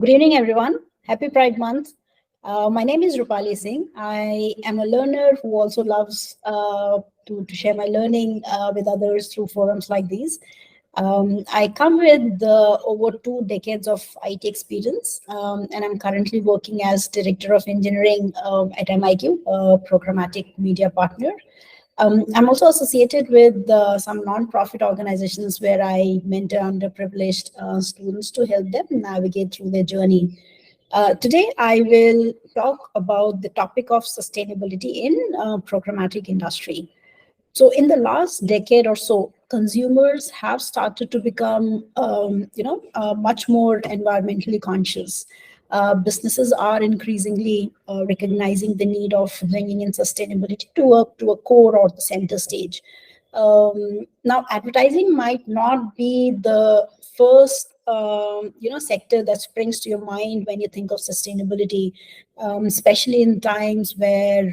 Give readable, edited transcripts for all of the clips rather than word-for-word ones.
Good evening, everyone. Happy Pride Month. My name is Roopali Singh. I am a learner who also loves to share my learning with others through forums like these. I come with over 2 decades of IT experience, and I'm currently working as Director of Engineering at MIQ, a programmatic media partner. I'm also associated with some non-profit organizations where I mentor underprivileged students to help them navigate through their journey. Today, I will talk about the topic of sustainability in programmatic industry. So in the last decade or so, consumers have started to become, much more environmentally conscious. Businesses are increasingly recognizing the need of bringing in sustainability to a core or the center stage. Now, advertising might not be the first sector that springs to your mind when you think of sustainability, especially in times where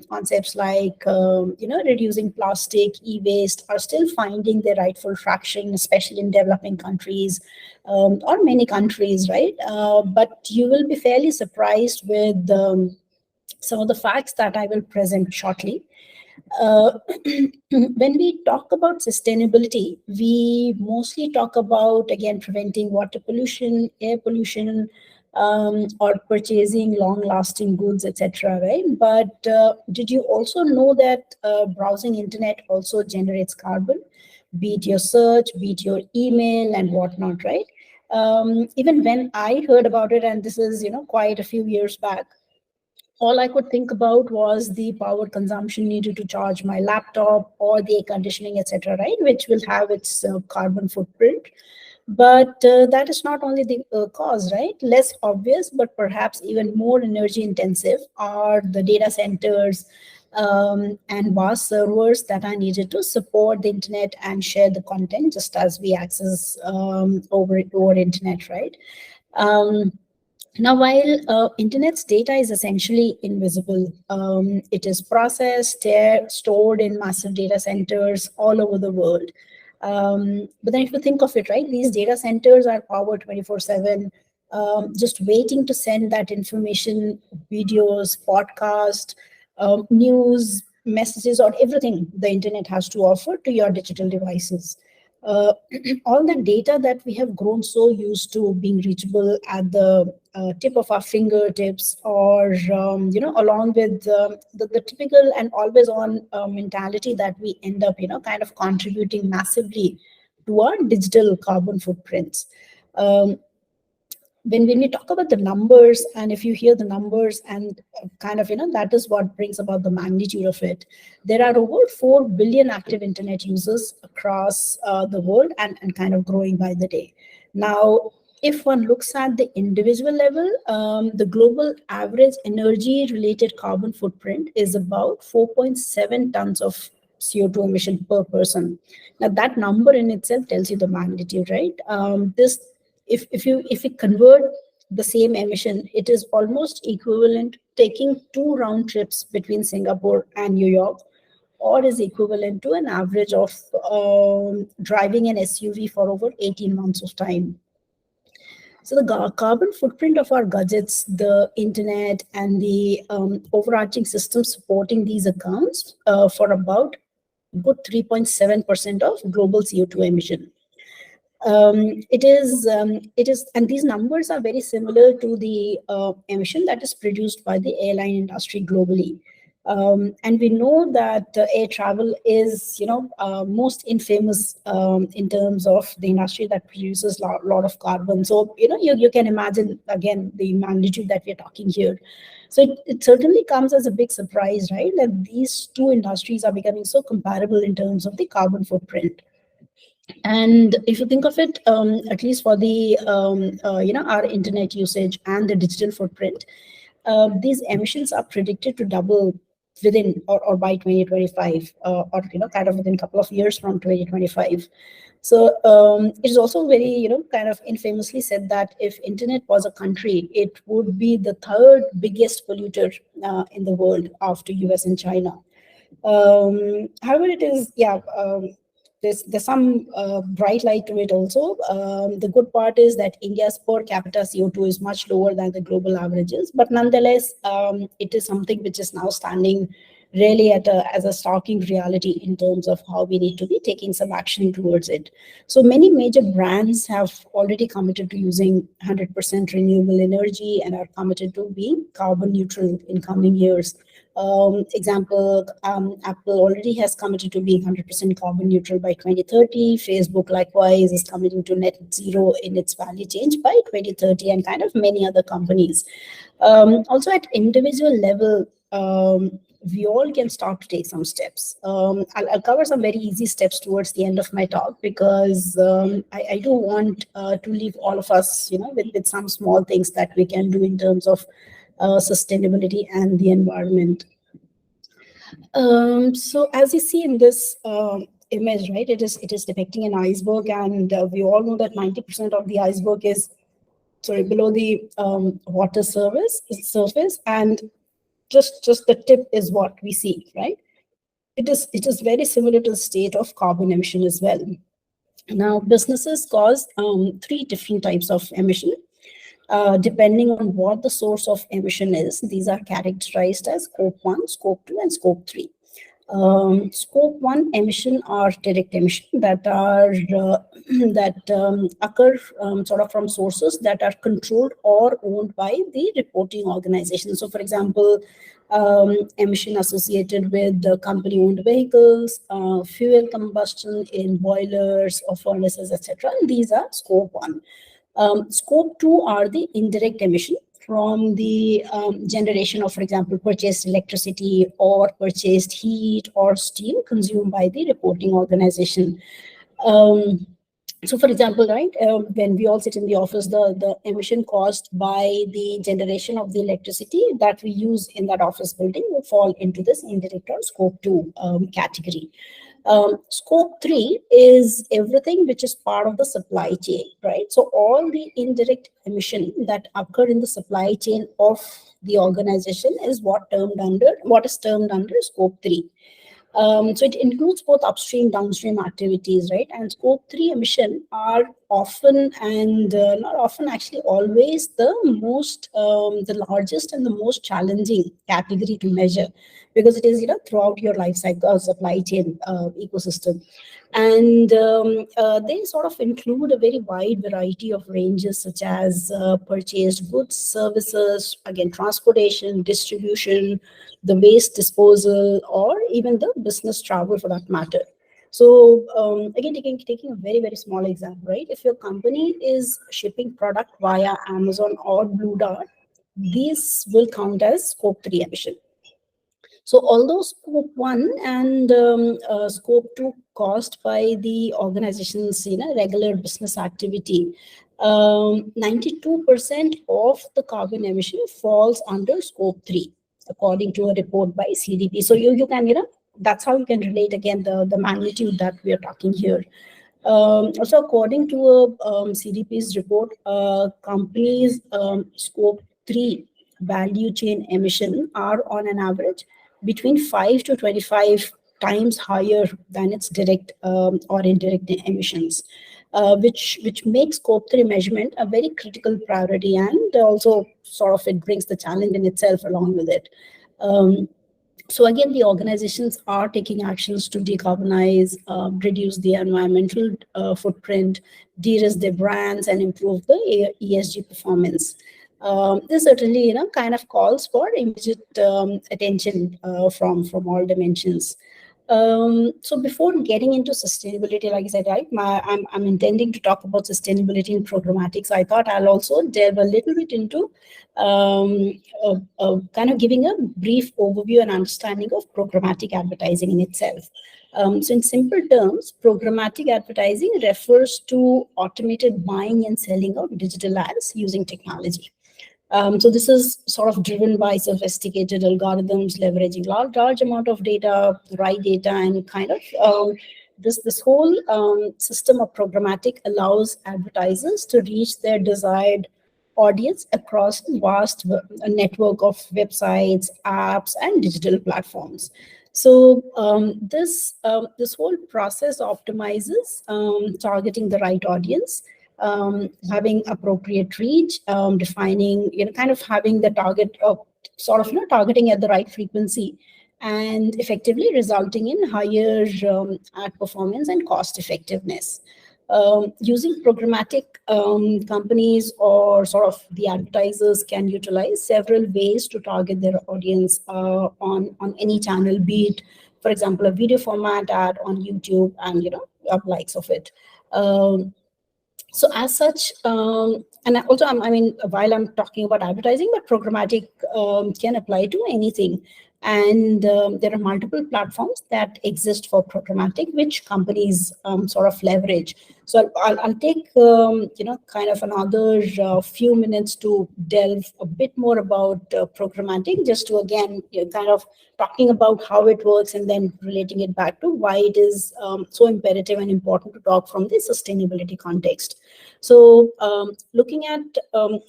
concepts like reducing plastic, e-waste are still finding their rightful traction, especially in developing countries or many countries, right? But you will be fairly surprised with some of the facts that I will present shortly. When we talk about sustainability, we mostly talk about, again, preventing water pollution, air pollution, or purchasing long-lasting goods, etc. Right? But did you also know that browsing internet also generates carbon, be it your search, be it your email, and whatnot, right? Even when I heard about it, and this is quite a few years back, all I could think about was the power consumption needed to charge my laptop or the air conditioning, etc., right, which will have its carbon footprint. But that is not only the cause, right? Less obvious, but perhaps even more energy intensive are the data centers and vast servers that are needed to support the internet and share the content just as we access over internet, right? Um, Now, while internet's data is essentially invisible, it is processed, stored in massive data centers all over the world. But then if you think of it, right, these data centers are powered 24/7, just waiting to send that information, videos, podcast, news, messages, or everything the internet has to offer to your digital devices. Uh, all the data that we have grown so used to being reachable at the tip of our fingertips, or along with the typical and always on mentality that we end up kind of contributing massively to our digital carbon footprints. Um, when when we talk about the numbers, and if you hear the numbers, and kind of that is what brings about the magnitude of it. There are over 4 billion active internet users across the world, and kind of growing by the day. Now, if one looks at the individual level, the global average energy related carbon footprint is about 4.7 tons of CO2 emission per person. Now, that number in itself tells you the magnitude, right? This if we convert the same emission, it is almost equivalent taking 2 round trips between Singapore and New York, or is equivalent to an average of driving an SUV for over 18 months of time. So the carbon footprint of our gadgets, the internet, and the overarching system supporting these accounts for about good 3.7% of global CO2 emission. And these numbers are very similar to the emission that is produced by the airline industry globally. And we know that air travel is, most infamous in terms of the industry that produces a lot of carbon. So, you can imagine, again, the magnitude that we're talking here. So it certainly comes as a big surprise, right, that these two industries are becoming so comparable in terms of the carbon footprint. And if you think of it, at least for the our internet usage and the digital footprint, these emissions are predicted to double within or by 2025, or kind of within a couple of years from 2025. So it is also very kind of infamously said that if internet was a country, it would be the third biggest polluter in the world after US and China. However, it is there's some bright light to it also. The good part is that India's per capita CO2 is much lower than the global averages, but nonetheless, it is something which is now standing really as a starking reality in terms of how we need to be taking some action towards it. So many major brands have already committed to using 100% renewable energy and are committed to being carbon neutral in coming years. Example, Apple already has committed to being 100% carbon neutral by 2030. Facebook likewise is committing to net zero in its value chain by 2030, and kind of many other companies. Also at individual level, we all can start to take some steps. I'll cover some very easy steps towards the end of my talk, because I do want to leave all of us, with some small things that we can do in terms of sustainability and the environment. So as you see in this image, right, it is depicting an iceberg, and we all know that 90% of the iceberg is below the water surface, and just the tip is what we see, right? It is very similar to the state of carbon emission as well. Now, businesses cause three different types of emission. Depending on what the source of emission is, these are characterized as scope 1, scope 2, and scope 3. Scope 1 emission are direct emission that are occur from sources that are controlled or owned by the reporting organization. So, for example, emission associated with the company-owned vehicles, fuel combustion in boilers or furnaces, etc. These are scope 1. Scope 2 are the indirect emission from the generation of, for example, purchased electricity or purchased heat or steam consumed by the reporting organization. So, for example, right, when we all sit in the office, the emission caused by the generation of the electricity that we use in that office building will fall into this indirect or scope 2 category. Scope 3 is everything which is part of the supply chain, right? So all the indirect emission that occur in the supply chain of the organization is what is termed under scope 3. So it includes both upstream, downstream activities, right? And scope 3 emission are often and not often, actually always the largest and the most challenging category to measure, because it is throughout your life cycle supply chain ecosystem. And they sort of include a very wide variety of ranges, such as purchased goods, services, again, transportation, distribution, the waste disposal, or even the business travel for that matter. So again, taking a very, very small example, right? If your company is shipping product via Amazon or Blue Dart, these will count as scope 3 emission. So although scope 1 and scope 2 caused by the organization's regular business activity, 92% of the carbon emission falls under scope 3, according to a report by CDP. So you can, that's how you can relate again the magnitude that we are talking here. Also, according to CDP's report, companies' scope 3 value chain emission are on an average between 5 to 25 times higher than its direct or indirect emissions, which makes scope 3 measurement a very critical priority, and also sort of it brings the challenge in itself along with it. So again, the organizations are taking actions to decarbonize, reduce the environmental footprint, de-risk their brands, and improve the ESG performance. This certainly, kind of calls for immediate attention from all dimensions. So before getting into sustainability, like I said, right, I'm intending to talk about sustainability in programmatic. So I thought I'll also delve a little bit into kind of giving a brief overview and understanding of programmatic advertising in itself. So in simple terms, programmatic advertising refers to automated buying and selling of digital ads using technology. So this is sort of driven by sophisticated algorithms leveraging large amount of data, right data, and kind of this whole system of programmatic allows advertisers to reach their desired audience across a vast network of websites, apps, and digital platforms. So this whole process optimizes targeting the right audience, having appropriate reach, defining, kind of having the target of sort of, targeting at the right frequency, and effectively resulting in higher ad performance and cost effectiveness. Using programmatic, companies or sort of the advertisers can utilize several ways to target their audience on any channel, be it, for example, a video format ad on YouTube and, likes of it. So as such, and also, I mean, while I'm talking about advertising, but programmatic can apply to anything. And there are multiple platforms that exist for programmatic, which companies sort of leverage. So I'll take, kind of another few minutes to delve a bit more about programmatic, just to, again, kind of talking about how it works and then relating it back to why it is so imperative and important to talk from the sustainability context. So looking at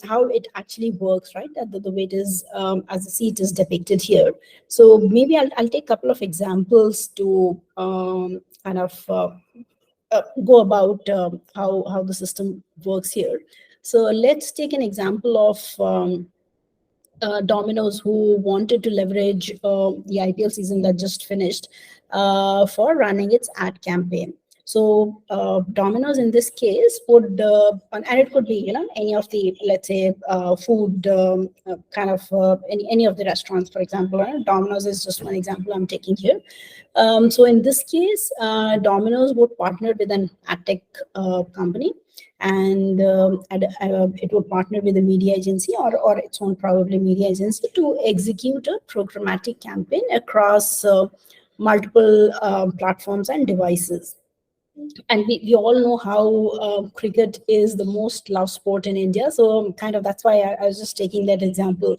how it actually works, right, the way it is, as I see it is depicted here. So maybe I'll take a couple of examples to kind of go about how the system works here. So let's take an example of Domino's, who wanted to leverage the IPL season that just finished for running its ad campaign. So Domino's in this case would, and it could be, any of the, let's say, food kind of any of the restaurants, for example. Domino's is just one example I'm taking here. So in this case, Domino's would partner with an AdTech company, and it would partner with a media agency or its own probably media agency to execute a programmatic campaign across multiple platforms and devices. And we all know how cricket is the most loved sport in India. So kind of that's why I was just taking that example,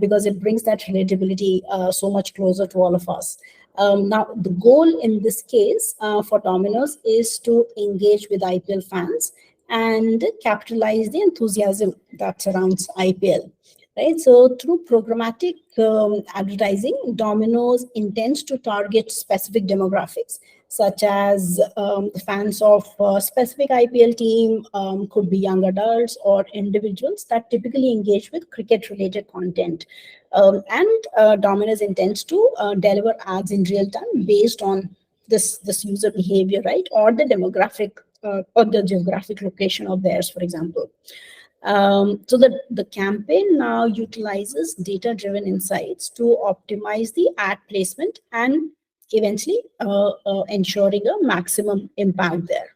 because it brings that relatability so much closer to all of us. Now, the goal in this case for Domino's is to engage with IPL fans and capitalize the enthusiasm that surrounds IPL. Right. So through programmatic advertising, Domino's intends to target specific demographics, such as the fans of a specific IPL team, could be young adults or individuals that typically engage with cricket-related content. And Domino's intends to deliver ads in real time based on this user behavior, right, or the demographic or the geographic location of theirs, for example. So the campaign now utilizes data-driven insights to optimize the ad placement and eventually ensuring a maximum impact there.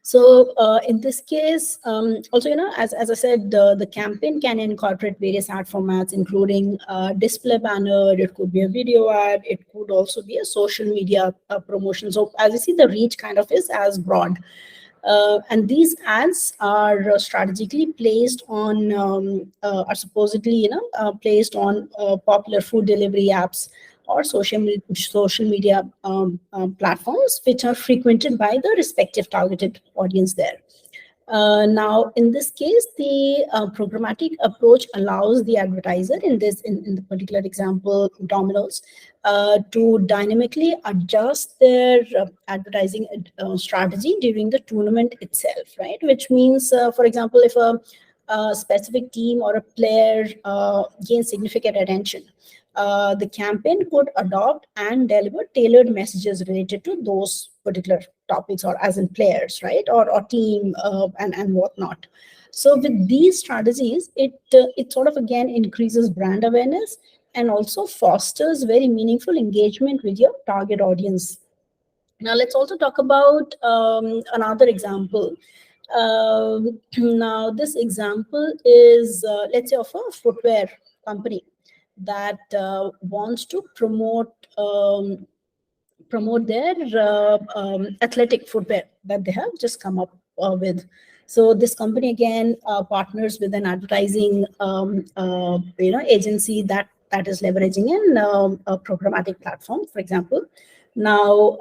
So in this case, also, as I said, the campaign can incorporate various ad formats, including display banner, it could be a video ad, it could also be a social media promotion. So as you see, the reach kind of is as broad. And these ads are strategically placed on, are supposedly, placed on popular food delivery apps or social media platforms, which are frequented by the respective targeted audience there. Now, in this case, the programmatic approach allows the advertiser, in the particular example, Domino's, to dynamically adjust their advertising strategy during the tournament itself, right? Which means, for example, if a specific team or a player gains significant attention, the campaign could adopt and deliver tailored messages related to those particular topics, or as in players, right, or team and whatnot. So with these strategies, it sort of again increases brand awareness and also fosters very meaningful engagement with your target audience. Now let's also talk about another example. Now this example is, let's say, of a footwear company that wants to promote their athletic footwear that they have just come up with. So this company again partners with an advertising agency that is leveraging a programmatic platform, for example. Now,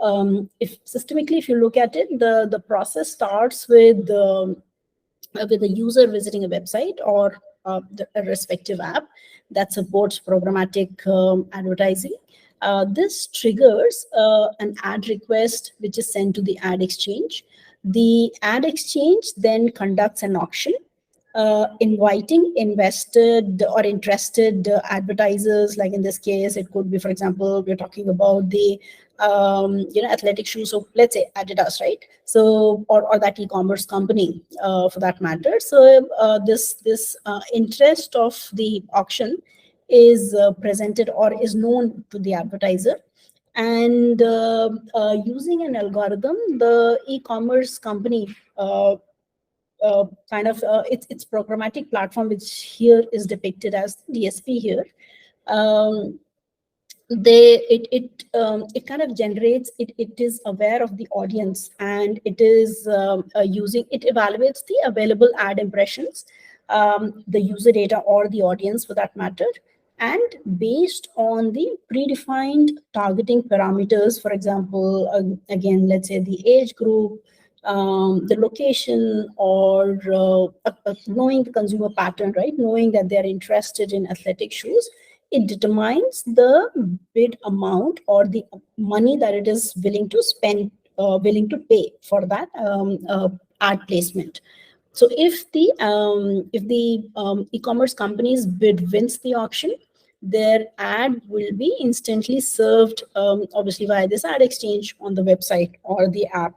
if systemically, if you look at it, the process starts with a user visiting a website or a respective app that supports programmatic advertising. This triggers an ad request which is sent to the ad exchange. The ad exchange then conducts an auction, inviting invested or interested advertisers. Like in this case, it could be, for example, we're talking about the athletic shoes. So let's say Adidas, right? So or that e-commerce company for that matter. So this interest of the auction is presented or is known to the advertiser, and using an algorithm, the e-commerce company it's programmatic platform, which here is depicted as DSP here. um, it kind of generates it is aware of the audience, and it is using it evaluates the available ad impressions, the user data or the audience for that matter, and based on the predefined targeting parameters, for example, again, let's say the age group, the location, or knowing the consumer pattern, right, knowing that they're interested in athletic shoes, it determines the bid amount or the money that it is willing to spend, willing to pay for that ad placement. So if the e-commerce company's bid wins the auction, their ad will be instantly served, obviously via this ad exchange on the website or the app.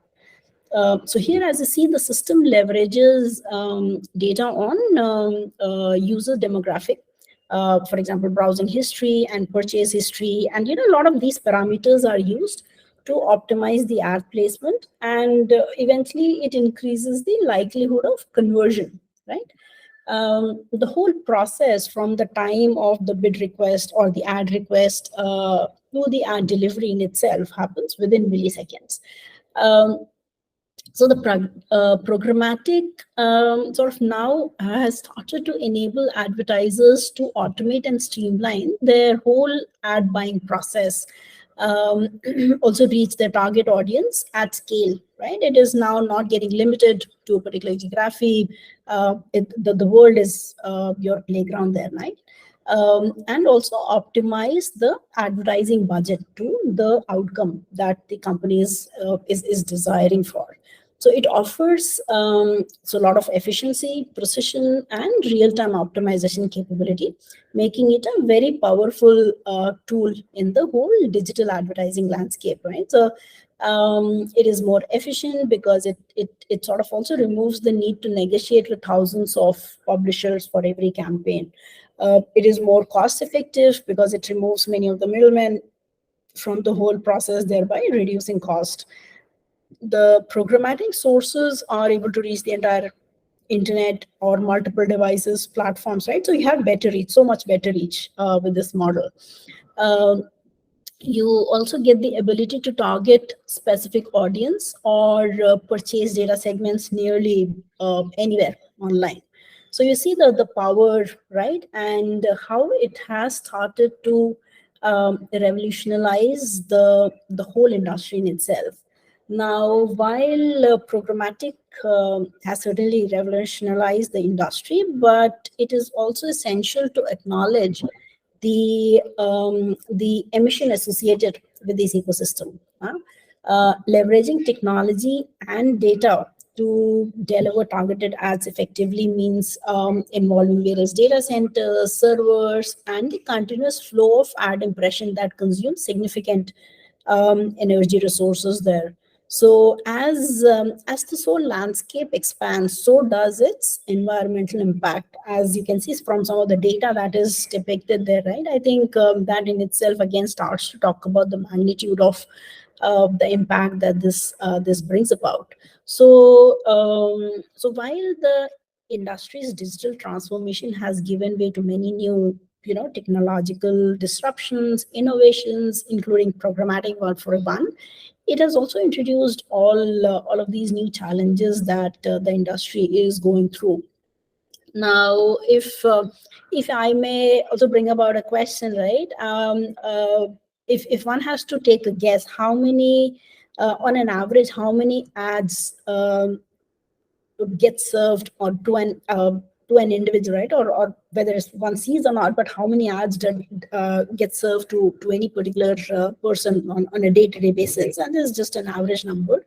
So here, as you see, the system leverages data on user demographic, for example, browsing history and purchase history. And, a lot of these parameters are used to optimize the ad placement, and eventually it increases the likelihood of conversion, right? The whole process from the time of the bid request or the ad request to the ad delivery in itself happens within milliseconds. So the programmatic sort of now has started to enable advertisers to automate and streamline their whole ad buying process, also reach their target audience at scale, right? It is now not getting limited to a particular geography. The world is your playground there, right? And also optimize the advertising budget to the outcome that the company is desiring for. So it offers so a lot of efficiency, precision, and real-time optimization capability, making it a very powerful tool in the whole digital advertising landscape, right? So it is more efficient because it sort of also removes the need to negotiate with thousands of publishers for every campaign. It is more cost effective because it removes many of the middlemen from the whole process, thereby reducing cost. The programmatic sources are able to reach the entire internet or multiple devices, platforms, right? So you have better reach, so much better reach with this model. You also get the ability to target specific audience or purchase data segments nearly anywhere online. So you see the power, right? And how it has started to revolutionize the whole industry in itself. Now, while programmatic has certainly revolutionized the industry, but it is also essential to acknowledge the emission associated with this ecosystem. Leveraging technology and data to deliver targeted ads effectively means involving various data centers, servers, and the continuous flow of ad impression that consumes significant energy resources there. So as this whole landscape expands, so does its environmental impact, as you can see from some of the data that is depicted there, right? I think that in itself again starts to talk about the magnitude of the impact that this brings about. So while the industry's digital transformation has given way to many new technological disruptions, innovations, including programmatic, one for one, it has also introduced all of these new challenges that the industry is going through. Now, if I may also bring about a question, right? If one has to take a guess, how many, on an average, how many ads get served or to an to an individual, right? Or whether it's one sees or not, but how many ads get served to any particular person on a day-to-day basis. And this is just an average number.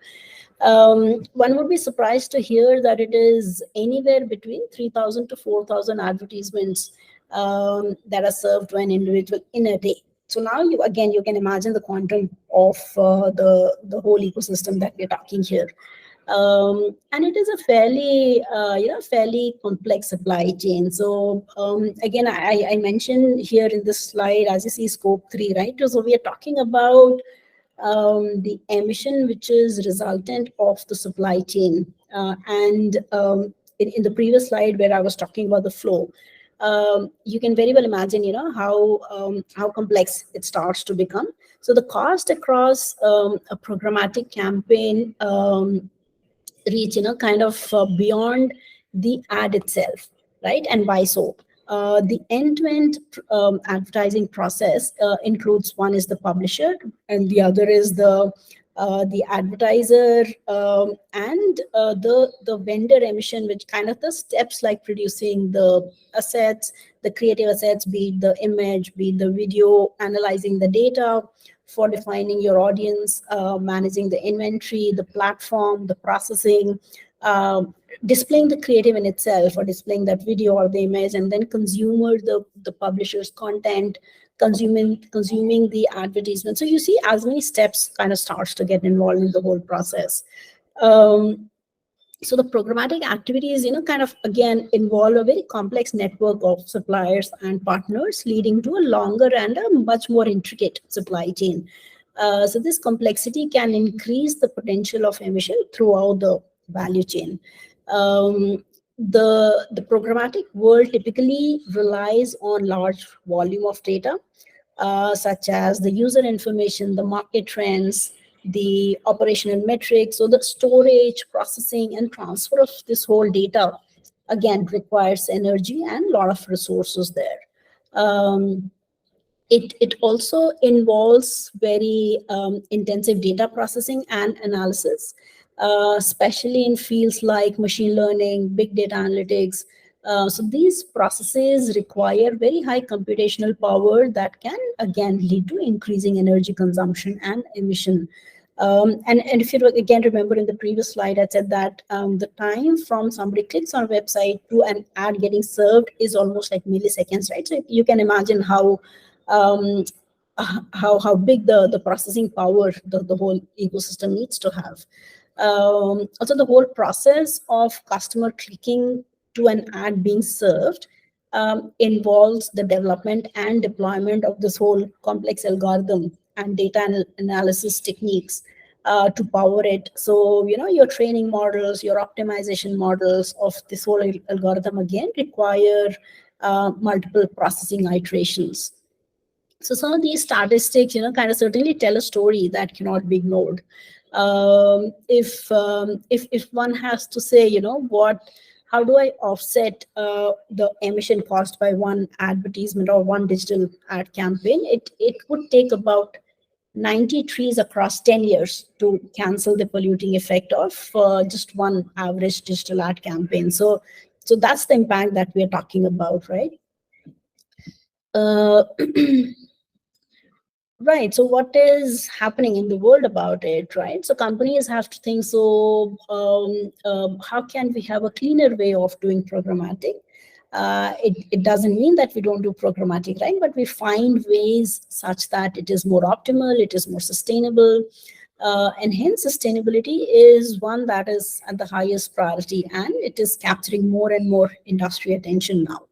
One would be surprised to hear that it is anywhere between 3,000 to 4,000 advertisements that are served to an individual in a day. So now you can imagine the quantum of the whole ecosystem that we're talking here. And it is a fairly complex supply chain. So again, I mentioned here in this slide, as you see, scope 3, right? So we are talking about the emission which is resultant of the supply chain. And in the previous slide where I was talking about the flow, you can very well imagine, how complex it starts to become. So the cost across a programmatic campaign reach, kind of beyond the ad itself, right? And why so? The end-to-end advertising process includes, one is the publisher, and the other is the advertiser, and the vendor emission, which kind of the steps like producing the assets, the creative assets, be it the image, be it the video, analyzing the data for defining your audience, managing the inventory, the platform, the processing, displaying the creative in itself, or displaying that video or the image, and then the publisher's content, consuming the advertisement. So you see, as many steps kind of starts to get involved in the whole process. So the programmatic activities, kind of again involve a very complex network of suppliers and partners, leading to a longer and a much more intricate supply chain. So this complexity can increase the potential of emission throughout the value chain. The programmatic world typically relies on large volume of data, such as the user information, the market trends, the operational metrics. So the storage, processing, and transfer of this whole data, again, requires energy and a lot of resources there. It also involves very intensive data processing and analysis, especially in fields like machine learning, big data analytics. So these processes require very high computational power that can, again, lead to increasing energy consumption and emission. And if you again remember in the previous slide, I said that the time from somebody clicks on a website to an ad getting served is almost like milliseconds, right? So you can imagine how big the processing power the whole ecosystem needs to have. Also, the whole process of customer clicking to an ad being served involves the development and deployment of this whole complex algorithm and data analysis techniques to power it. So, your training models, your optimization models of this whole algorithm, again, require multiple processing iterations. So some of these statistics, kind of certainly tell a story that cannot be ignored. If one has to say, how do I offset the emission cost by one advertisement or one digital ad campaign? It would take about 90 trees across 10 years to cancel the polluting effect of just one average digital ad campaign. So that's the impact that we're talking about, right? Right. So what is happening in the world about it, right? So companies have to think, so how can we have a cleaner way of doing programmatic? It doesn't mean that we don't do programmatic, right? But we find ways such that it is more optimal, it is more sustainable. And hence sustainability is one that is at the highest priority, and it is capturing more and more industry attention now.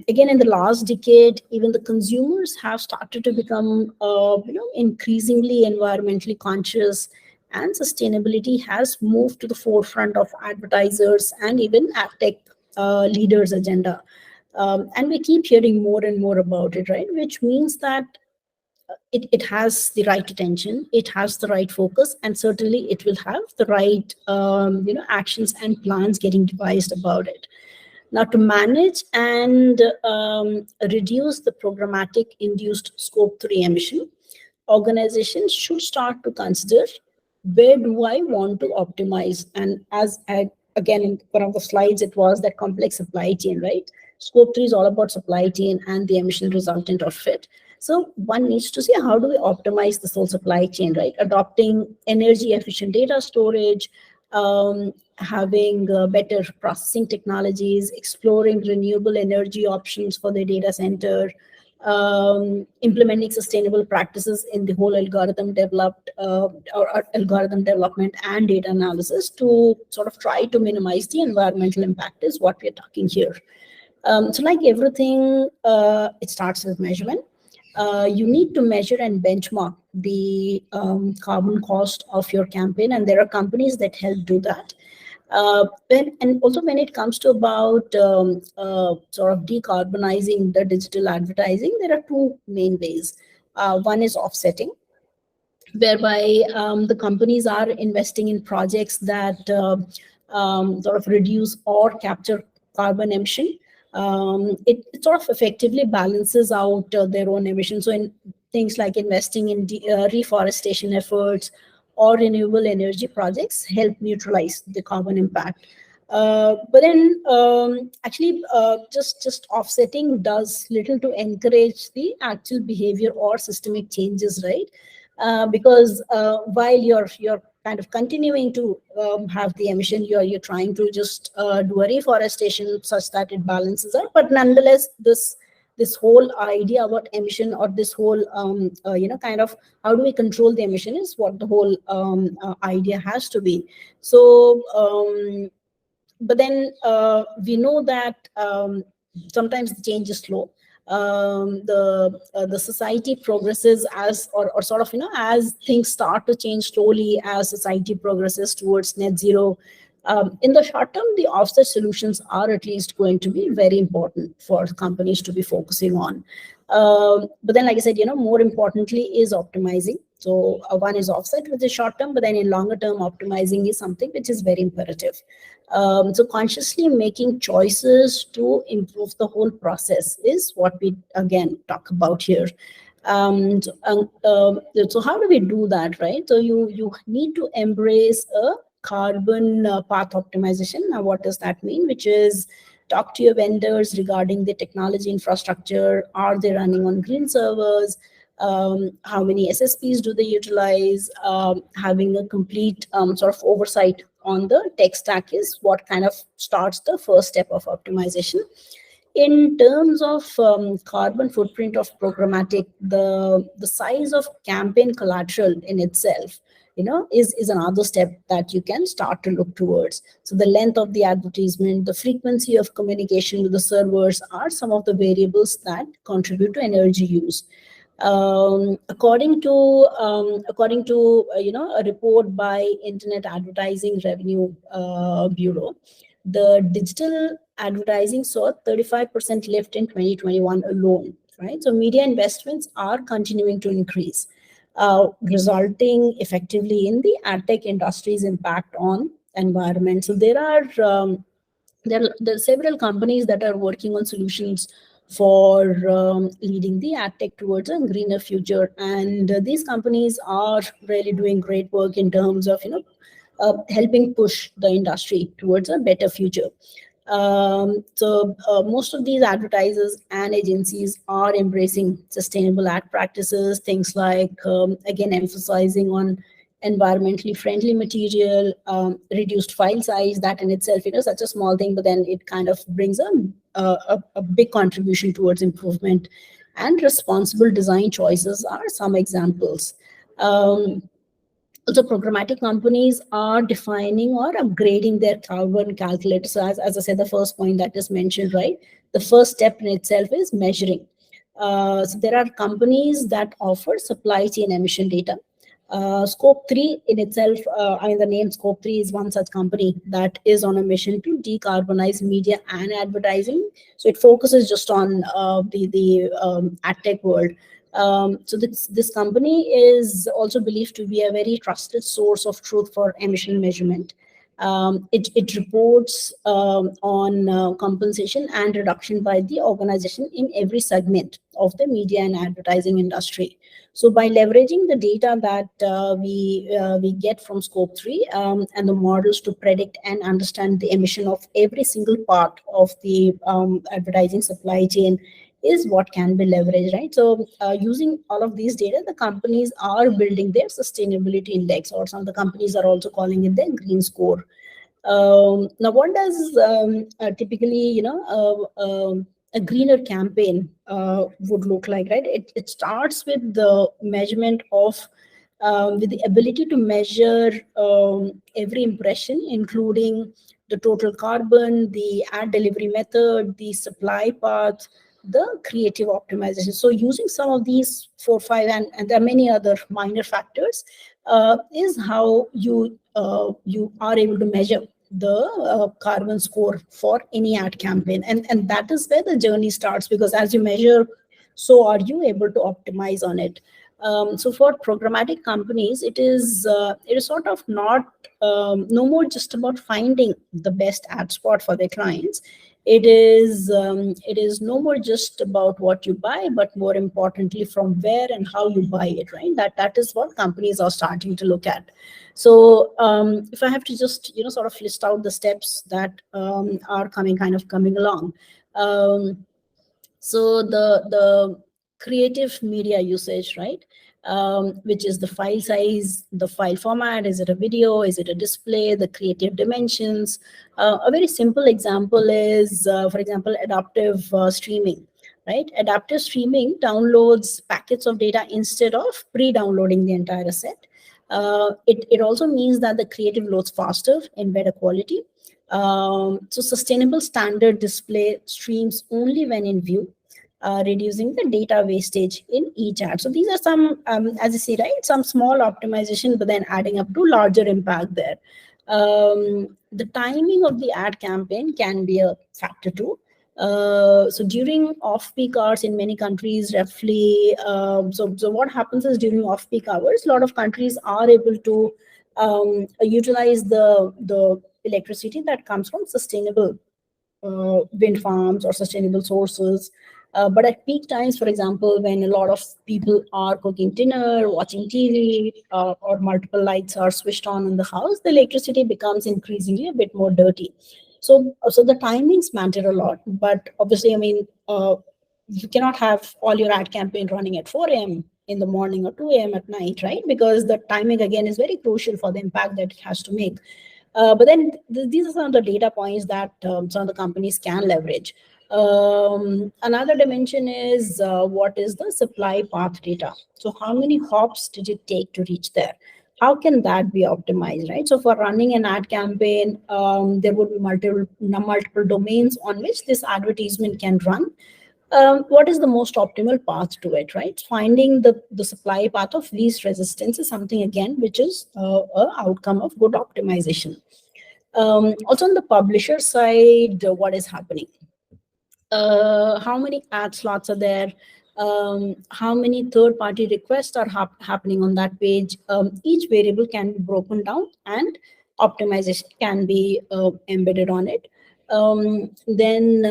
Again, in the last decade, even the consumers have started to become, increasingly environmentally conscious, and sustainability has moved to the forefront of advertisers and even AdTech leaders' agenda. And we keep hearing more and more about it, right? Which means that it has the right attention, it has the right focus, and certainly it will have the right, actions and plans getting devised about it. Now, to manage and reduce the programmatic induced scope 3 emission, organizations should start to consider, where do I want to optimize? And as I again, in one of the slides, it was that complex supply chain, right? Scope 3 is all about supply chain and the emission resultant of it. So one needs to see how do we optimize this whole supply chain, right? Adopting energy efficient data storage, having better processing technologies, exploring renewable energy options for the data center, implementing sustainable practices in the whole algorithm developed or algorithm development and data analysis to sort of try to minimize the environmental impact is what we're talking here. So like everything, it starts with measurement. You need to measure and benchmark the carbon cost of your campaign, and there are companies that help do that. And also when it comes to about sort of decarbonizing the digital advertising, there are two main ways. One is offsetting, whereby the companies are investing in projects that sort of reduce or capture carbon emission. It sort of effectively balances out their own emissions. So in things like investing in reforestation efforts or renewable energy projects help neutralize the carbon impact. But then actually just offsetting does little to encourage the actual behavior or systemic changes, right? Because while you're kind of continuing to have the emission, you're trying to just do a reforestation such that it balances out. But nonetheless, this whole idea about emission, or this whole kind of how do we control the emission, is what the whole idea has to be. So but then we know that sometimes the change is slow. The society progresses as, or sort of, as things start to change slowly as society progresses towards net zero. In the short term, the offset solutions are at least going to be very important for companies to be focusing on. But then, like I said, more importantly is optimizing. So one is offset, which is short term, but then in longer term, optimizing is something which is very imperative. So consciously making choices to improve the whole process is what we again talk about here. So how do we do that, right? So you need to embrace a carbon path optimization. Now, what does that mean? Which is talk to your vendors regarding the technology infrastructure. Are they running on green servers? How many SSPs do they utilize? Having a complete sort of oversight on the tech stack is what kind of starts the first step of optimization. In terms of carbon footprint of programmatic, the size of campaign collateral in itself, is another step that you can start to look towards. So the length of the advertisement, the frequency of communication with the servers are some of the variables that contribute to energy use. According to a report by Internet Advertising Revenue Bureau, the digital advertising saw 35% lift in 2021 alone, right? So media investments are continuing to increase, resulting effectively in the AdTech industry's impact on environment. So there are several companies that are working on solutions for leading the AdTech towards a greener future, and these companies are really doing great work in terms of helping push the industry towards a better future. So most of these advertisers and agencies are embracing sustainable ad practices, things like again emphasizing on environmentally friendly material, reduced file size. That in itself, such a small thing, but then it kind of brings a big contribution towards improvement. And responsible design choices are some examples. Also, programmatic companies are defining or upgrading their carbon calculator. So as I said, the first point that is mentioned, right? The first step in itself is measuring. So there are companies that offer supply chain emission data. Scope 3 in itself, the name Scope 3 is one such company that is on a mission to decarbonize media and advertising. So it focuses just on the AdTech world. So this company is also believed to be a very trusted source of truth for emission measurement. It reports on compensation and reduction by the organization in every segment of the media and advertising industry. So by leveraging the data that we get from Scope 3 and the models to predict and understand the emission of every single part of the advertising supply chain is what can be leveraged, right? So using all of these data, the companies are building their sustainability index, or some of the companies are also calling it their green score. Now, what does typically, a greener campaign would look like, right? It starts with the measurement of, with the ability to measure every impression, including the total carbon, the ad delivery method, the supply path, the creative optimization. So using some of these 4, 5, and there are many other minor factors, is how you are able to measure the carbon score for any ad campaign, and that is where the journey starts, because as you measure, so are you able to optimize on it. So for programmatic companies, it is sort of not no more just about finding the best ad spot for their clients. It is no more just about what you buy, but more importantly, from where and how you buy it, right? That is what companies are starting to look at. So if I have to just sort of list out the steps that are coming along. So the creative media usage, right? Which is the file size, the file format. Is it a video? Is it a display? The creative dimensions. A very simple example is, for example, adaptive streaming, right? Adaptive streaming downloads packets of data instead of pre-downloading the entire set. It also means that the creative loads faster in better quality. So sustainable standard display streams only when in view, reducing the data wastage in each ad. So these are some, as you see, right, some small optimization, but then adding up to larger impact there. The timing of the ad campaign can be a factor too. So during off-peak hours in many countries, roughly, so what happens is during off-peak hours, a lot of countries are able to utilize the electricity that comes from sustainable wind farms or sustainable sources. But at peak times, for example, when a lot of people are cooking dinner, watching TV, or multiple lights are switched on in the house, the electricity becomes increasingly a bit more dirty. So the timings matter a lot. But obviously, I mean, you cannot have all your ad campaign running at 4 a.m. in the morning or 2 a.m. at night, right? Because the timing, again, is very crucial for the impact that it has to make. But then these are some of the data points that some of the companies can leverage. Another dimension is what is the supply path data. So how many hops did it take to reach there? How can that be optimized, right? So for running an ad campaign, there would be multiple domains on which this advertisement can run. What is the most optimal path to it, right? Finding the supply path of least resistance is something, again, which is an outcome of good optimization. Also on the publisher side, what is happening? How many ad slots are there? How many third-party requests are happening on that page? Each variable can be broken down and optimization can be embedded on it. Then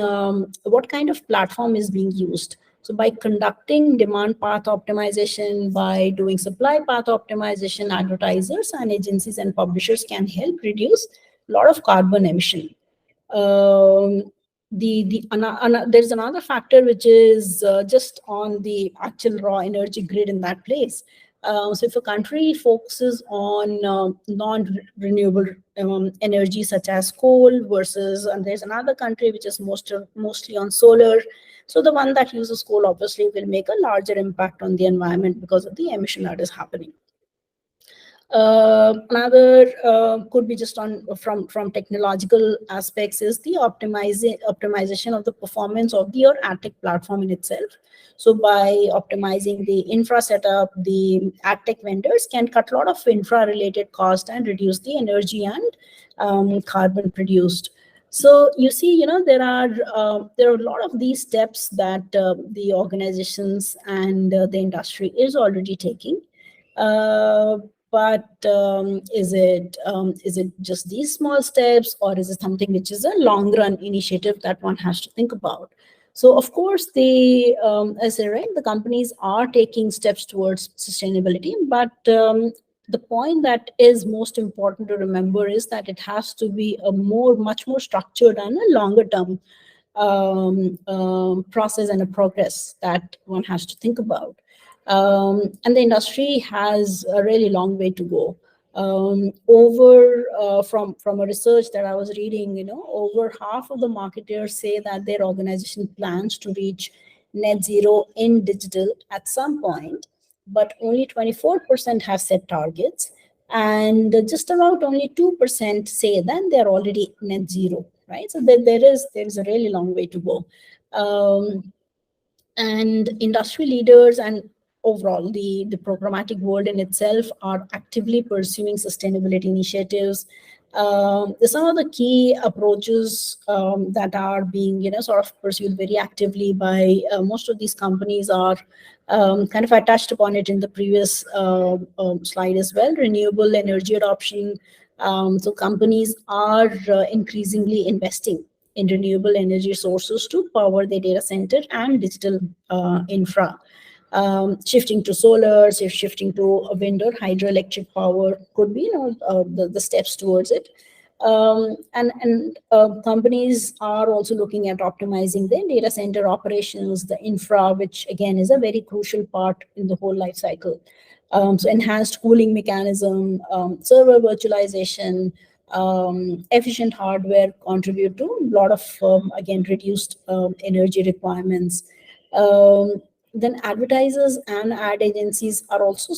what kind of platform is being used? So by conducting demand path optimization, by doing supply path optimization, advertisers and agencies and publishers can help reduce a lot of carbon emission. There's another factor which is just on the actual raw energy grid in that place. So if a country focuses on non-renewable energy such as coal versus, and there's another country which is mostly on solar. So the one that uses coal obviously will make a larger impact on the environment because of the emission that is happening. Another could be just on from technological aspects is the optimization of the performance of your AdTech platform in itself. So by optimizing the infra setup, the AdTech vendors can cut a lot of infra related cost and reduce the energy and carbon produced. So you see, there are a lot of these steps that the organizations and the industry is already taking. but is it just these small steps, or is it something which is a long run initiative that one has to think about? So of course, as I read, the companies are taking steps towards sustainability, but the point that is most important to remember is that it has to be a much more structured and a longer term process and a progress that one has to think about. And the industry has a really long way to go. From a research that I was reading, over half of the marketers say that their organization plans to reach net zero in digital at some point, but only 24% have set targets, and just about only 2% say that they're already net zero, right? So there is a really long way to go. And industry leaders and overall the programmatic world in itself are actively pursuing sustainability initiatives. Some of the key approaches that are being sort of pursued very actively by most of these companies are kind of, I touched upon it in the previous slide as well, renewable energy adoption. So companies are increasingly investing in renewable energy sources to power their data center and digital infra. Shifting to solar, shifting to wind or hydroelectric power could be the steps towards it. And companies are also looking at optimizing their data center operations, the infra, which again is a very crucial part in the whole life cycle. So enhanced cooling mechanism, server virtualization, efficient hardware contribute to a lot of, again, reduced energy requirements. Then advertisers and ad agencies are also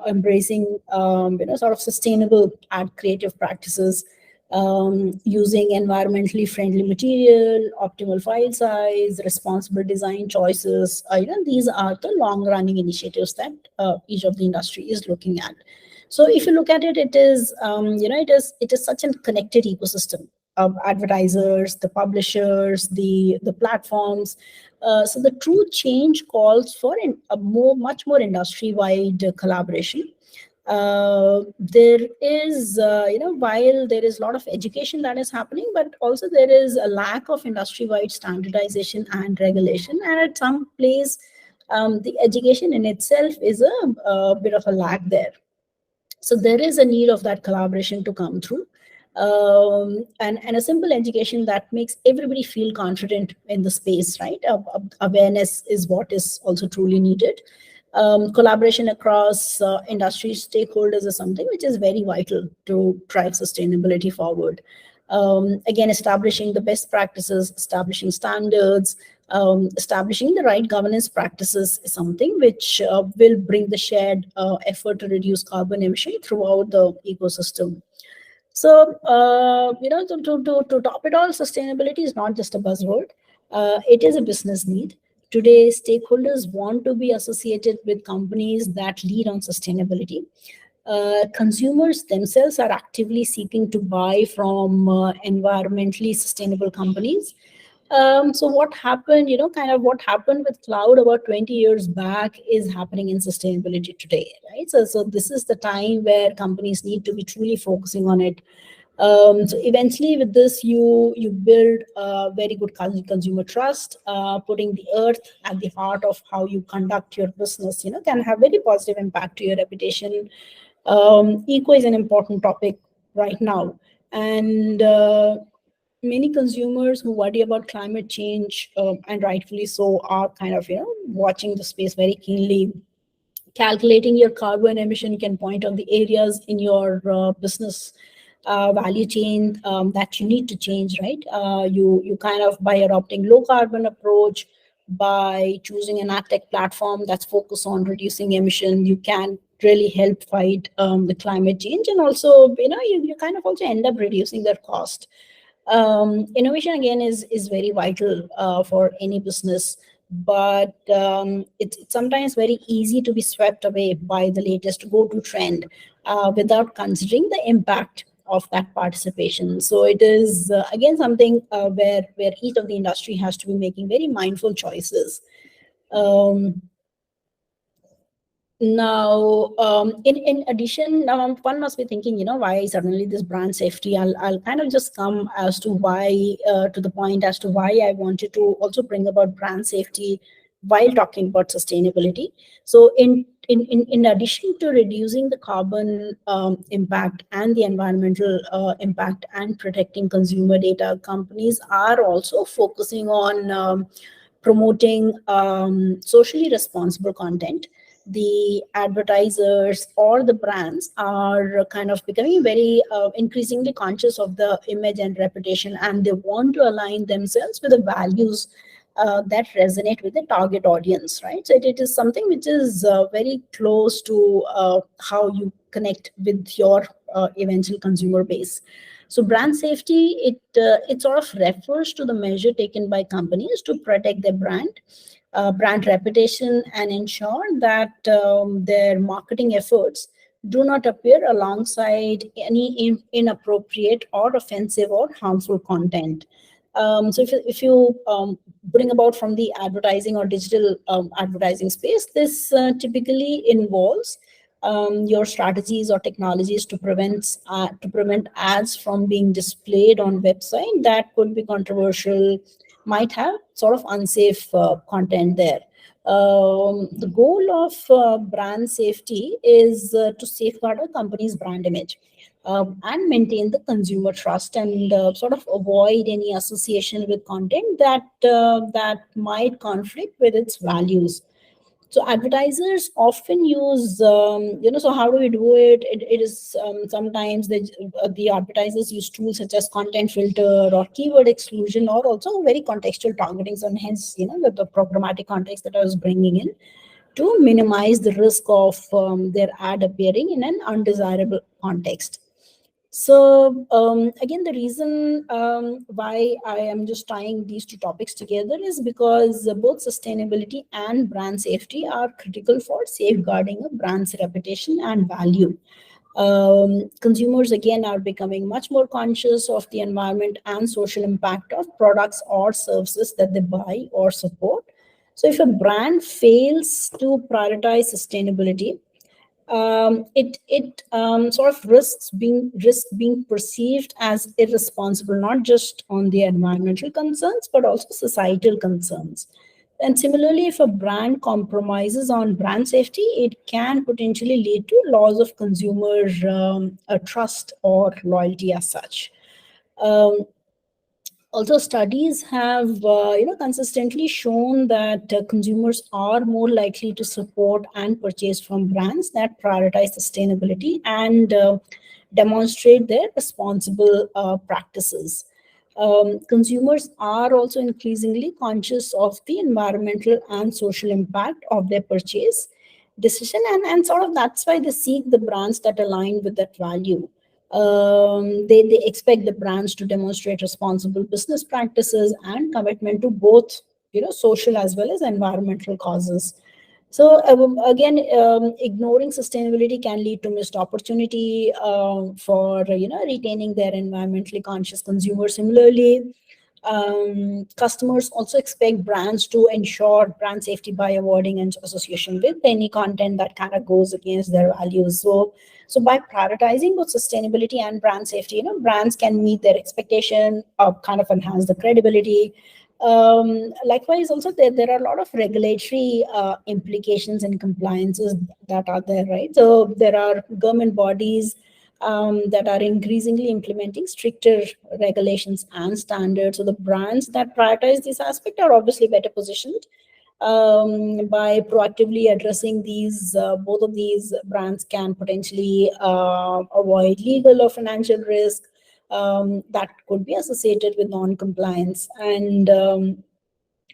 embracing, sort of sustainable ad creative practices, using environmentally friendly material, optimal file size, responsible design choices. These are the long-running initiatives that each of the industry is looking at. So if you look at it, it is such a connected ecosystem of advertisers, the publishers, the platforms. So the true change calls for a much more industry-wide collaboration. There is, while there is a lot of education that is happening, but also there is a lack of industry-wide standardization and regulation. And at some place, the education in itself is a bit of a lag there. So there is a need of that collaboration to come through, and a simple education that makes everybody feel confident in the space, right? Awareness is what is also truly needed. Collaboration across industry stakeholders is something which is very vital to drive sustainability forward. Again, establishing the best practices, establishing standards, establishing the right governance practices is something which will bring the shared effort to reduce carbon emission throughout the ecosystem. So, to top it all, sustainability is not just a buzzword. It is a business need. Today, stakeholders want to be associated with companies that lead on sustainability. Consumers themselves are actively seeking to buy from environmentally sustainable companies. So what happened, what happened with cloud about 20 years back is happening in sustainability today, right? So this is the time where companies need to be truly focusing on it. So eventually with this, you build a very good consumer trust. Putting the earth at the heart of how you conduct your business, can have very positive impact to your reputation. Eco is an important topic right now. And many consumers who worry about climate change, and rightfully so, are kind of watching the space very keenly. Calculating your carbon emission can point on the areas in your business value chain that you need to change, right? You kind of, by adopting low carbon approach, by choosing an AdTech platform that's focused on reducing emission, you can really help fight the climate change, and also you kind of also end up reducing their cost. Innovation again is very vital for any business, but it's sometimes very easy to be swept away by the latest go-to trend without considering the impact of that participation. So it is again something where each of the industry has to be making very mindful choices. Now, in addition, one must be thinking, why suddenly this brand safety? I'll kind of just come as to why, to the point as to why I wanted to also bring about brand safety while talking about sustainability. So, in addition to reducing the carbon impact and the environmental impact and protecting consumer data, companies are also focusing on promoting socially responsible content. The advertisers or the brands are kind of becoming very increasingly conscious of the image and reputation, and they want to align themselves with the values that resonate with the target audience, right? So it is something which is very close to how you connect with your eventual consumer base. So brand safety, it sort of refers to the measure taken by companies to protect their brand reputation and ensure that their marketing efforts do not appear alongside any inappropriate or offensive or harmful content. So if you bring about from the advertising or digital advertising space, this typically involves your strategies or technologies to prevent ads from being displayed on website that could be controversial, might have sort of unsafe content there. The goal of brand safety is to safeguard a company's brand image and maintain the consumer trust, and sort of avoid any association with content that might conflict with its values. So advertisers often use, so how do we do it? It is sometimes the advertisers use tools such as content filter or keyword exclusion, or also very contextual targeting. So hence, the programmatic context that I was bringing in to minimize the risk of their ad appearing in an undesirable context. So again, the reason why I am just tying these two topics together is because both sustainability and brand safety are critical for safeguarding a brand's reputation and value. Consumers again are becoming much more conscious of the environment and social impact of products or services that they buy or support. So if a brand fails to prioritize sustainability, it sort of risk being perceived as irresponsible, not just on the environmental concerns but also societal concerns. And similarly, if a brand compromises on brand safety, it can potentially lead to loss of consumer trust or loyalty as such. Um, Also, studies have consistently shown that consumers are more likely to support and purchase from brands that prioritize sustainability and demonstrate their responsible practices. Consumers are also increasingly conscious of the environmental and social impact of their purchase decision, and sort of that's why they seek the brands that align with that value. They expect the brands to demonstrate responsible business practices and commitment to both social as well as environmental causes. So again, ignoring sustainability can lead to missed opportunity for retaining their environmentally conscious consumers. Similarly, customers also expect brands to ensure brand safety by avoiding an association with any content that kind of goes against their values. So by prioritizing both sustainability and brand safety, brands can meet their expectation, kind of enhance the credibility. Likewise, also there are a lot of regulatory implications and compliances that are there, right? So there are government bodies that are increasingly implementing stricter regulations and standards. So the brands that prioritize this aspect are obviously better positioned. By proactively addressing these, both of these brands can potentially avoid legal or financial risk that could be associated with non-compliance. And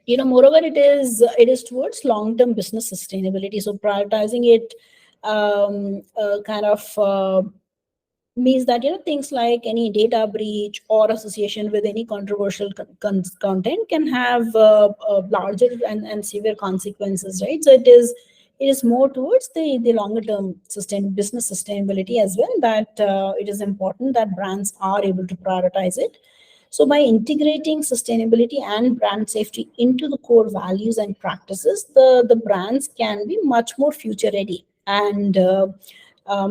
moreover, it is towards long-term business sustainability. So prioritizing it kind of means that things like any data breach or association with any controversial content can have larger and severe consequences, right? So it is more towards the longer term business sustainability as well, that it is important that brands are able to prioritize it. So by integrating sustainability and brand safety into the core values and practices, the brands can be much more future ready and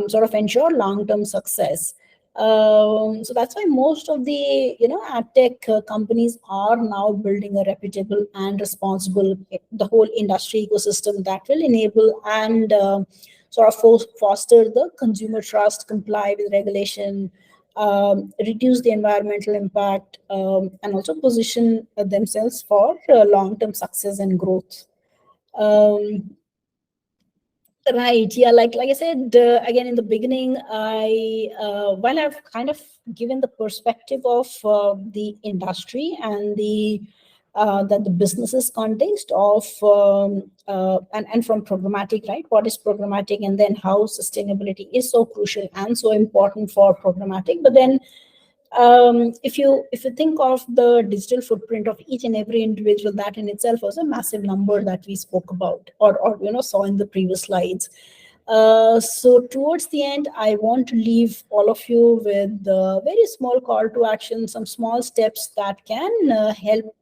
sort of ensure long-term success. So that's why most of the AdTech companies are now building a reputable and responsible the whole industry ecosystem that will enable and sort of foster the consumer trust, comply with regulation, reduce the environmental impact, and also position themselves for long-term success and growth. Right. Yeah. Like I said again in the beginning, while I've kind of given the perspective of the industry and the businesses context of and from programmatic, right? What is programmatic, and then how sustainability is so crucial and so important for programmatic. But then if you think of the digital footprint of each and every individual, that in itself was a massive number that we spoke about or saw in the previous slides. So towards the end, I want to leave all of you with a very small call to action, some small steps that can help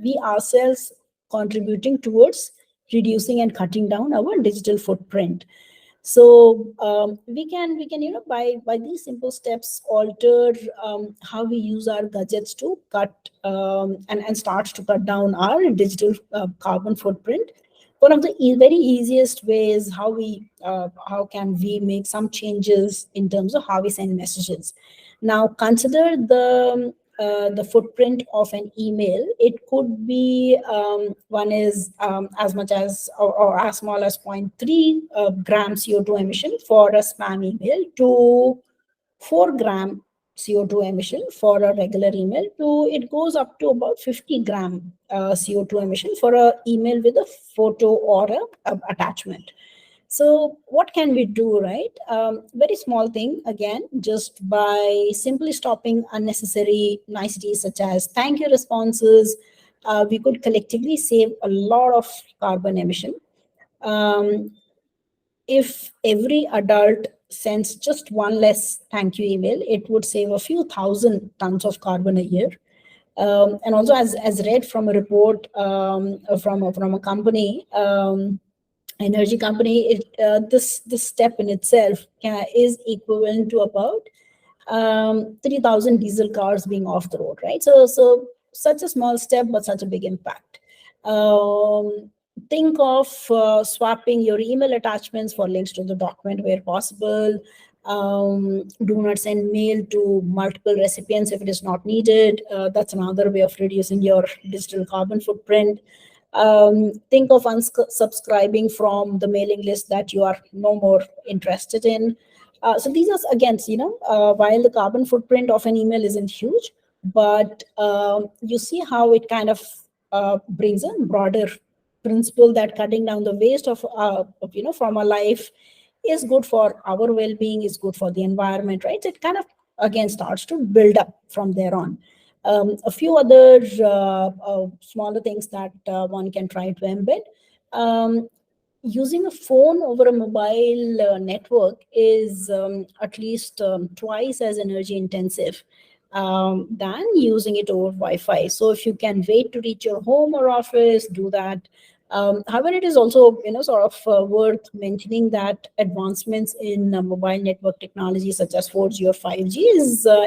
we ourselves contributing towards reducing and cutting down our digital footprint. So we can by these simple steps alter how we use our gadgets to cut and start to cut down our digital carbon footprint. One of the very easiest ways how can we make some changes in terms of how we send messages. Now consider the footprint of an email. It could be one is as much as or as small as 0.3 gram CO2 emission for a spam email to 4 gram CO2 emission for a regular email to it goes up to about 50 gram CO2 emission for a email with a photo or a attachment. So what can we do, right? Very small thing, again, just by simply stopping unnecessary niceties such as thank you responses, we could collectively save a lot of carbon emission. If every adult sends just one less thank you email, it would save a few thousand tons of carbon a year. And also, as read from a report from a company, energy company, this step in itself is equivalent to about 3,000 diesel cars being off the road, right? So such a small step, but such a big impact. Think of swapping your email attachments for links to the document where possible. Do not send mail to multiple recipients if it is not needed. That's another way of reducing your digital carbon footprint. Think of unsubscribing from the mailing list that you are no more interested in. So these are, again, while the carbon footprint of an email isn't huge, but you see how it kind of brings a broader principle that cutting down the waste of from our life is good for our well-being, is good for the environment, right? So it kind of, again, starts to build up from there on. A few other smaller things that one can try to embed. Using a phone over a mobile network is at least twice as energy intensive than using it over Wi-Fi. So if you can wait to reach your home or office, do that. However, it is also sort of worth mentioning that advancements in mobile network technology such as 4G or 5G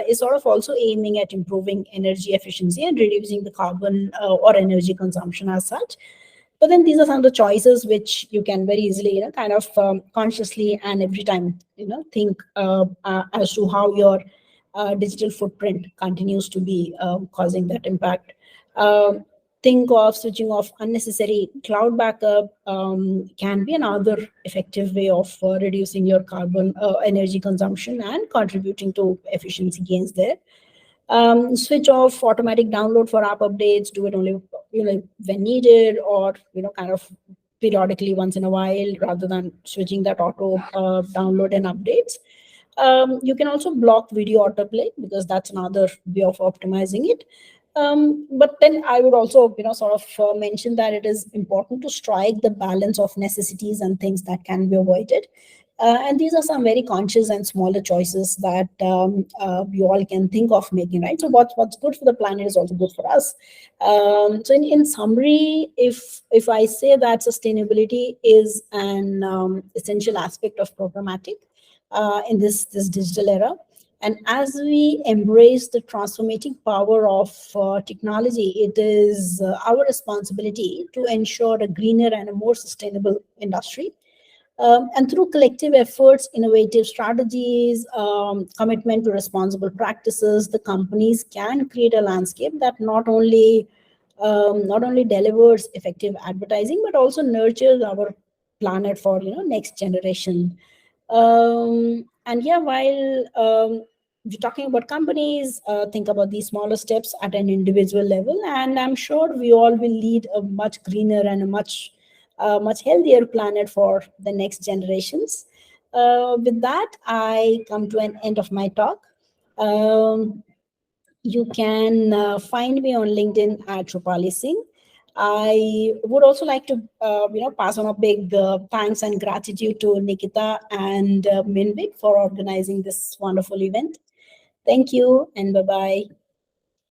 is sort of also aiming at improving energy efficiency and reducing the carbon or energy consumption as such. But then these are some of the choices which you can very easily kind of consciously and every time think as to how your digital footprint continues to be causing that impact. Think of switching off unnecessary cloud backup can be another effective way of reducing your carbon energy consumption and contributing to efficiency gains there. Switch off automatic download for app updates. Do it only when needed, or kind of periodically once in a while, rather than switching that auto download and updates. You can also block video autoplay because that's another way of optimizing it. But then I would also, sort of mention that it is important to strike the balance of necessities and things that can be avoided. And these are some very conscious and smaller choices that you all can think of making, right? So what's good for the planet is also good for us. So in summary, if I say that sustainability is an essential aspect of programmatic in this digital era, and as we embrace the transformative power of technology, it is our responsibility to ensure a greener and a more sustainable industry. And through collective efforts, innovative strategies, commitment to responsible practices, the companies can create a landscape that not only delivers effective advertising but also nurtures our planet for next generation. And yeah, while we're talking about companies, think about these smaller steps at an individual level, and I'm sure we all will lead a much greener and a much healthier planet for the next generations. With that, I come to an end of my talk. You can find me on LinkedIn at Roopali Singh. I would also like to, pass on a big thanks and gratitude to Nikita and Minvik for organizing this wonderful event. Thank you and bye-bye.